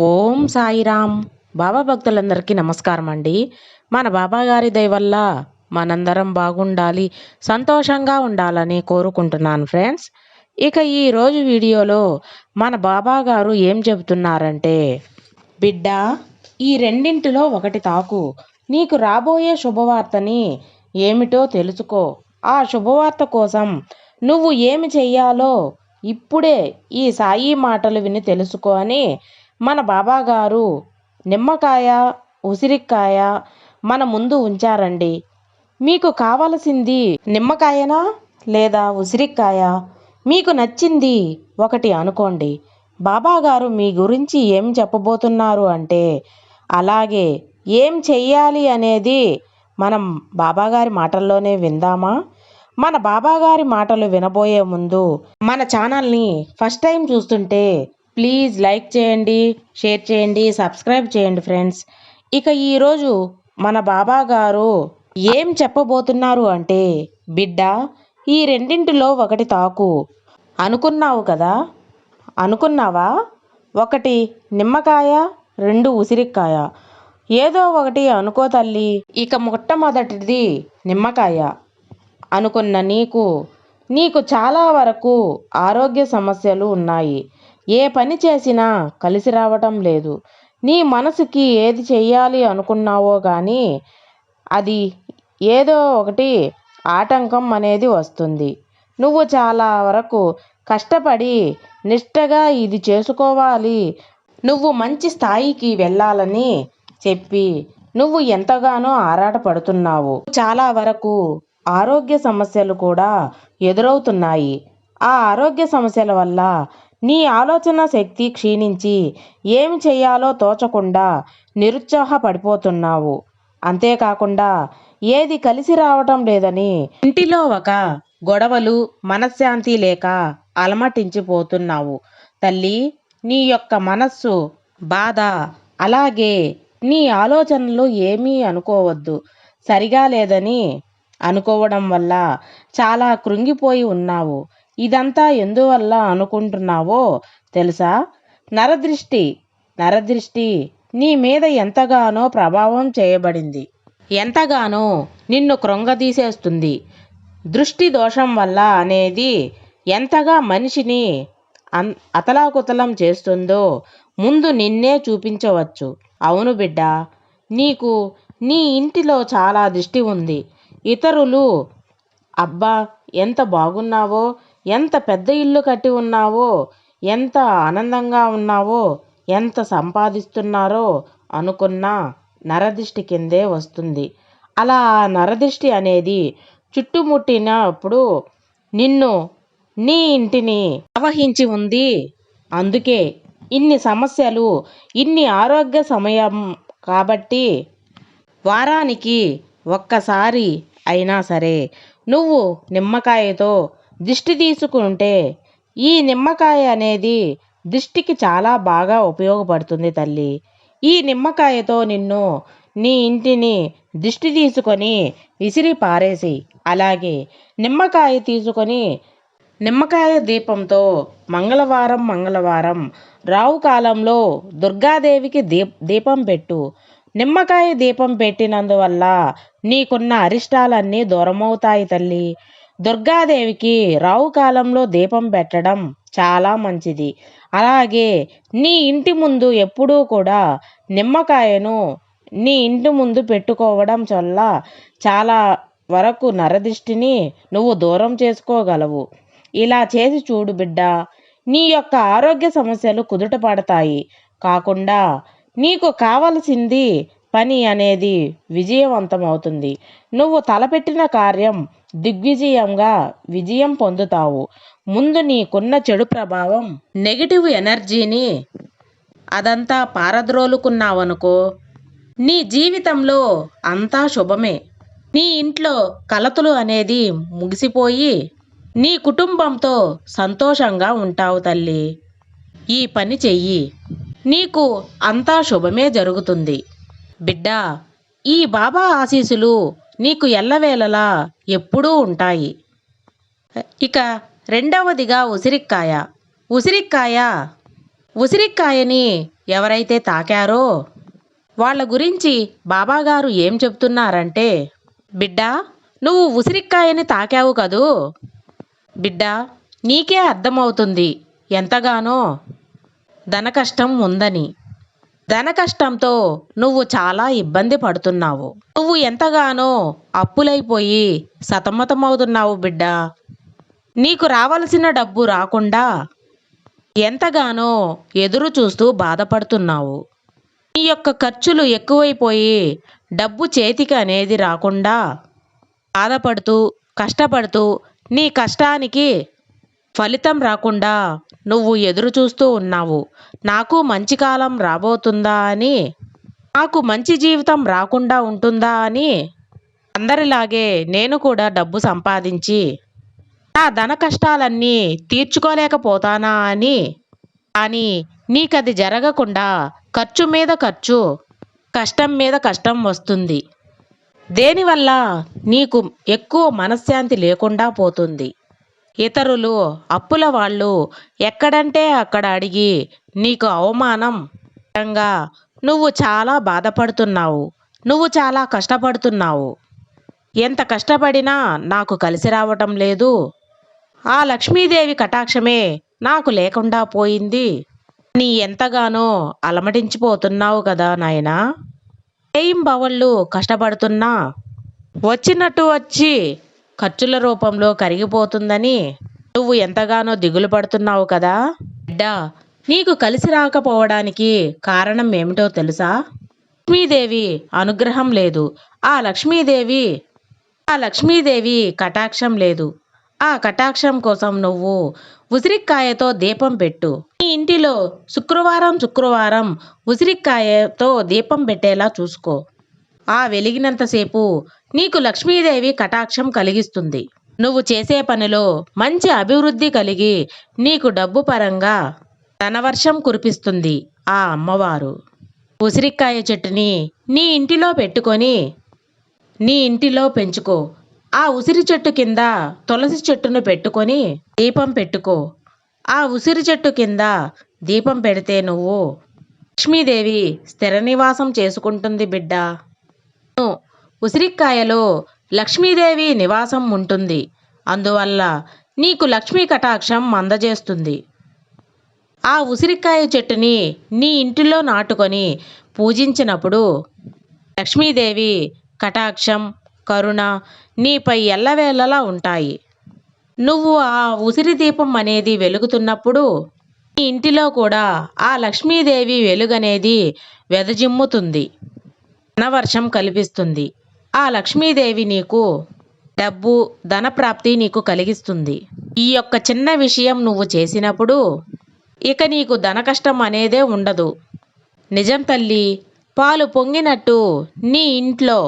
ఓం సాయిరామ్. బాబా భక్తులందరికీ నమస్కారం అండి. మన బాబా గారి దయ వల్ల మనందరం బాగుండాలి, సంతోషంగా ఉండాలని కోరుకుంటున్నాను ఫ్రెండ్స్. ఇక ఈరోజు వీడియోలో మన బాబా గారు ఏం చెబుతున్నారంటే, బిడ్డ, ఈ రెండింటిలో ఒకటి తాకు. నీకు రాబోయే శుభవార్తని ఏమిటో తెలుసుకో. ఆ శుభవార్త కోసం నువ్వు ఏమి చెయ్యాలో ఇప్పుడే ఈ సాయి మాటలు విని తెలుసుకో అని మన బాబా గారు నిమ్మకాయ, ఉసిరికాయ మన ముందు ఉంచారండి. మీకు కావలసింది నిమ్మకాయనా లేదా ఉసిరికాయ? మీకు నచ్చింది ఒకటి అనుకోండి. బాబా గారు మీ గురించి ఏం చెప్పబోతున్నారు అంటే, అలాగే ఏం చెయ్యాలి అనేది మనం బాబాగారి మాటల్లోనే విందామా? మన బాబాగారి మాటలు వినబోయే ముందు మన ఛానల్ని ఫస్ట్ టైం చూస్తుంటే ప్లీజ్ లైక్ చేయండి, షేర్ చేయండి, సబ్స్క్రైబ్ చేయండి ఫ్రెండ్స్. ఇక ఈరోజు మన బాబా గారు ఏం చెప్పబోతున్నారు అంటే, బిడ్డ, ఈ రెండింటిలో ఒకటి తాకు. అనుకున్నావు కదా? అనుకున్నావా? ఒకటి నిమ్మకాయ, రెండు ఉసిరికాయ. ఏదో ఒకటి అనుకో తల్లి. ఇక మొట్టమొదటిది నిమ్మకాయ అనుకున్న నీకు చాలా వరకు ఆరోగ్య సమస్యలు ఉన్నాయి. ఏ పని చేసినా కలిసి రావటం లేదు. నీ మనసుకి ఏది చెయ్యాలి అనుకున్నావో కానీ అది ఏదో ఒకటి ఆటంకం అనేది వస్తుంది. నువ్వు చాలా వరకు కష్టపడి నిష్టగా ఇది చేసుకోవాలి, నువ్వు మంచి స్థాయికి వెళ్ళాలని చెప్పి నువ్వు ఎంతగానో ఆరాటపడుతున్నావు. చాలా వరకు ఆరోగ్య సమస్యలు కూడా ఎదురవుతున్నాయి. ఆ ఆరోగ్య సమస్యల వల్ల నీ ఆలోచన శక్తి క్షీణించి ఏమి చేయాలో తోచకుండా నిరుత్సాహపడిపోతున్నావు. అంతేకాకుండా ఏది కలిసి రావటం లేదని ఇంటిలో ఒక గొడవలు, మనశ్శాంతి లేక అలమటించిపోతున్నావు. తల్లి, నీ యొక్క మనస్సు బాధ, అలాగే నీ ఆలోచనలు ఏమీ అనుకోవద్దు. సరిగా లేదని అనుకోవడం వల్ల చాలా కృంగిపోయి ఉన్నావు. ఇదంతా ఎందువల్ల అనుకుంటున్నావో తెలుసా? నరదృష్టి నీ మీద ఎంతగానో ప్రభావం చేయబడింది. ఎంతగానో నిన్ను కృంగదీసేస్తుంది. దృష్టి దోషం వల్ల అనేది ఎంతగా మనిషిని అతలాకుతలం చేస్తుందో ముందు నిన్నే చూపించవచ్చు. అవును బిడ్డ, నీకు నీ ఇంటిలో చాలా దిష్టి ఉంది. ఇతరులు అబ్బా ఎంత బాగున్నావో, ఎంత పెద్ద ఇల్లు కట్టి ఉన్నావో, ఎంత ఆనందంగా ఉన్నావో, ఎంత సంపాదిస్తున్నారో అనుకున్నా నరదిష్టి కిందే వస్తుంది. అలా నరదిష్టి అనేది చుట్టుముట్టినప్పుడు నిన్ను, నీ ఇంటిని ఆవహించి ఉంది. అందుకే ఇన్ని సమస్యలు, ఇన్ని ఆరోగ్య సమయం. కాబట్టి వారానికి ఒక్కసారి అయినా సరే నువ్వు నిమ్మకాయతో దిష్టి తీసుకుంటే ఈ నిమ్మకాయ అనేది దిష్టికి చాలా బాగా ఉపయోగపడుతుంది తల్లి. ఈ నిమ్మకాయతో నీ ఇంటిని దిష్టి తీసుకొని విసిరి పారేసి, అలాగే నిమ్మకాయ తీసుకొని నిమ్మకాయ దీపంతో మంగళవారం రావు కాలంలో దుర్గాదేవికి దీపం పెట్టు. నిమ్మకాయ దీపం పెట్టినందువల్ల నీకున్న అరిష్టాలన్నీ దూరమవుతాయి తల్లి. దుర్గాదేవికి రావు కాలంలో దీపం పెట్టడం చాలా మంచిది. అలాగే నీ ఇంటి ముందు ఎప్పుడూ కూడా నిమ్మకాయను నీ ఇంటి ముందు పెట్టుకోవడం వల్ల చాలా వరకు నరదిష్టిని నువ్వు దూరం చేసుకోగలవు. ఇలా చేసి చూడు బిడ్డ, నీ యొక్క ఆరోగ్య సమస్యలు కుదుట పడతాయి. కాకుండా నీకు కావలసింది పని అనేది విజయవంతమవుతుంది. నువ్వు తలపెట్టిన కార్యం దిగ్విజయంగా విజయం పొందుతావు. ముందు నీకున్న చెడు ప్రభావం, నెగిటివ్ ఎనర్జీని అదంతా పారద్రోలుకున్నావనుకో, నీ జీవితంలో అంతా శుభమే. నీ ఇంట్లో కలతలు అనేది ముగిసిపోయి నీ కుటుంబంతో సంతోషంగా ఉంటావు తల్లి. ఈ పని చెయ్యి, నీకు అంతా శుభమే జరుగుతుంది. బిడ్డ, ఈ బాబా ఆశీస్సులు నీకు ఎల్లవేళలా ఎప్పుడూ ఉంటాయి. ఇక రెండవదిగా ఉసిరికాయని ఎవరైతే తాకారో వాళ్ళ గురించి బాబాగారు ఏం చెప్తున్నారంటే, బిడ్డా, నువ్వు ఉసిరికాయని తాకావు కదూ బిడ్డా, నీకే అర్థమవుతుంది ఎంతగానో ధన కష్టం ఉందని. ధన కష్టంతో నువ్వు చాలా ఇబ్బంది పడుతున్నావు. నువ్వు ఎంతగానో అప్పులైపోయి సతమతమవుతున్నావు బిడ్డా. నీకు రావలసిన డబ్బు రాకుండా ఎంతగానో ఎదురు చూస్తూ బాధపడుతున్నావు. నీ యొక్క ఖర్చులు ఎక్కువైపోయి డబ్బు చేతికి అనేది రాకుండా బాధపడుతూ కష్టపడుతూ నీ కష్టానికి ఫలితం రాకుండా నువ్వు ఎదురు చూస్తూ ఉన్నావు. నాకు మంచి కాలం రాబోతుందా అని, నాకు మంచి జీవితం రాకుండా ఉంటుందా అని, అందరిలాగే నేను కూడా డబ్బు సంపాదించి నా ధన కష్టాలన్నీ తీర్చుకోలేకపోతానా అని. కానీ నీకది జరగకుండా ఖర్చు మీద ఖర్చు, కష్టం మీద కష్టం వస్తుంది. దేనివల్ల నీకు ఎక్కువ మనశ్శాంతి లేకుండా పోతుంది. ఇతరులు, అప్పుల వాళ్ళు ఎక్కడంటే అక్కడ అడిగి నీకు అవమానం పరంగా నువ్వు చాలా బాధపడుతున్నావు. నువ్వు చాలా కష్టపడుతున్నావు. ఎంత కష్టపడినా నాకు కలిసి రావటం లేదు. ఆ లక్ష్మీదేవి కటాక్షమే నాకు లేకుండా పోయింది. నీ ఎంతగానో అలమటించిపోతున్నావు కదా నాయనా. బవళ్ళు కష్టపడుతున్నా వచ్చినట్టు వచ్చి ఖర్చుల రూపంలో కరిగిపోతుందని నువ్వు ఎంతగానో దిగులు పడుతున్నావు కదా బిడ్డా. నీకు కలిసి రాకపోవడానికి కారణం ఏమిటో తెలుసా? లక్ష్మీదేవి అనుగ్రహం లేదు. ఆ లక్ష్మీదేవి కటాక్షం లేదు. ఆ కటాక్షం కోసం నువ్వు ఉసిరికాయతో దీపం పెట్టు. నీ ఇంటిలో శుక్రవారం ఉసిరికాయతో దీపం పెట్టేలా చూసుకో. ఆ వెలిగినంతసేపు నీకు లక్ష్మీదేవి కటాక్షం కలిగిస్తుంది. నువ్వు చేసే పనిలో మంచి అభివృద్ధి కలిగి నీకు డబ్బు పరంగా ధనవర్షం కురిపిస్తుంది ఆ అమ్మవారు. ఉసిరికాయ చెట్టుని నీ ఇంటిలో పెట్టుకొని నీ ఇంటిలో పెంచుకో. ఆ ఉసిరి చెట్టు కింద తులసి చెట్టును పెట్టుకొని దీపం పెట్టుకో. ఆ ఉసిరి చెట్టు కింద దీపం పెడితే నువ్వు లక్ష్మీదేవి స్థిర నివాసం చేసుకుంటుంది బిడ్డా. ఉసిరికాయలో లక్ష్మీదేవి నివాసం ఉంటుంది. అందువల్ల నీకు లక్ష్మీ కటాక్షం అందజేస్తుంది. ఆ ఉసిరికాయ చెట్టుని నీ ఇంటిలో నాటుకొని పూజించినప్పుడు లక్ష్మీదేవి కటాక్షం, కరుణ నీపై ఎల్లవేళలా ఉంటాయి. నువ్వు ఆ ఉసిరి దీపం అనేది వెలుగుతున్నప్పుడు నీ ఇంటిలో కూడా ఆ లక్ష్మీదేవి వెలుగనేది వెదజిమ్ముతుంది. ధనవర్షం కల్పిస్తుంది. ఆ లక్ష్మీదేవి నీకు డబ్బు, ధనప్రాప్తి నీకు కలిగిస్తుంది. ఈ యొక్క చిన్న విషయం నువ్వు చేసినప్పుడు ఇక నీకు ధన కష్టం అనేదే ఉండదు. నిజం తల్లి, పాలు పొంగినట్టు నీ ఇంట్లో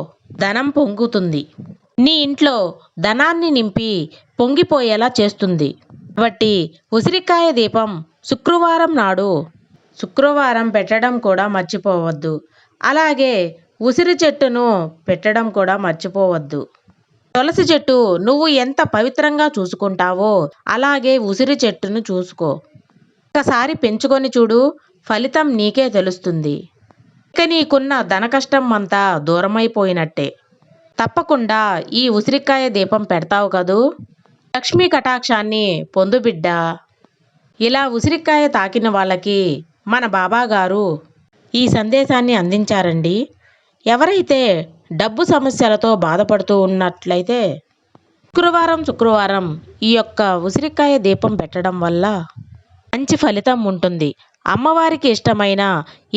ధనం పొంగుతుంది. నీ ఇంట్లో ధనాన్ని నింపి పొంగిపోయేలా చేస్తుంది. కాబట్టి ఉసిరికాయ దీపం శుక్రవారం పెట్టడం కూడా మర్చిపోవద్దు. అలాగే ఉసిరి చెట్టును పెట్టడం కూడా మర్చిపోవద్దు. తులసి చెట్టు నువ్వు ఎంత పవిత్రంగా చూసుకుంటావో అలాగే ఉసిరి చెట్టును చూసుకో. ఒకసారి పెంచుకొని చూడు, ఫలితం నీకే తెలుస్తుంది. ఇక నీకున్న ధన కష్టం అంతా దూరమైపోయినట్టే. తప్పకుండా ఈ ఉసిరికాయ దీపం పెడతావు కదూ. లక్ష్మీ కటాక్షాన్ని పొందు బిడ్డా. ఇలా ఉసిరికాయ తాకిన వాళ్ళకి మన బాబాగారు ఈ సందేశాన్ని అందించారండి. ఎవరైతే డబ్బు సమస్యలతో బాధపడుతూ ఉన్నట్లయితే శుక్రవారం ఈ యొక్క ఉసిరికాయ దీపం పెట్టడం వల్ల మంచి ఫలితం ఉంటుంది. అమ్మవారికి ఇష్టమైన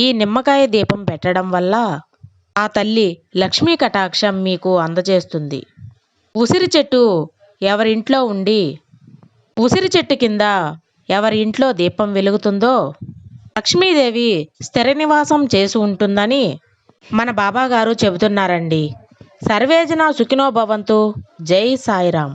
ఈ నిమ్మకాయ దీపం పెట్టడం వల్ల ఆ తల్లి లక్ష్మీ కటాక్షం మీకు అందజేస్తుంది. ఉసిరి చెట్టు ఎవరింట్లో ఉండి ఉసిరి చెట్టు కింద ఎవరి ఇంట్లో దీపం వెలుగుతుందో లక్ష్మీదేవి స్థిర నివాసం చేసి ఉంటుందని మన బాబాగారు చెబుతున్నారండి. సర్వేజన సుఖినో భవంతు. జై సాయిరాం.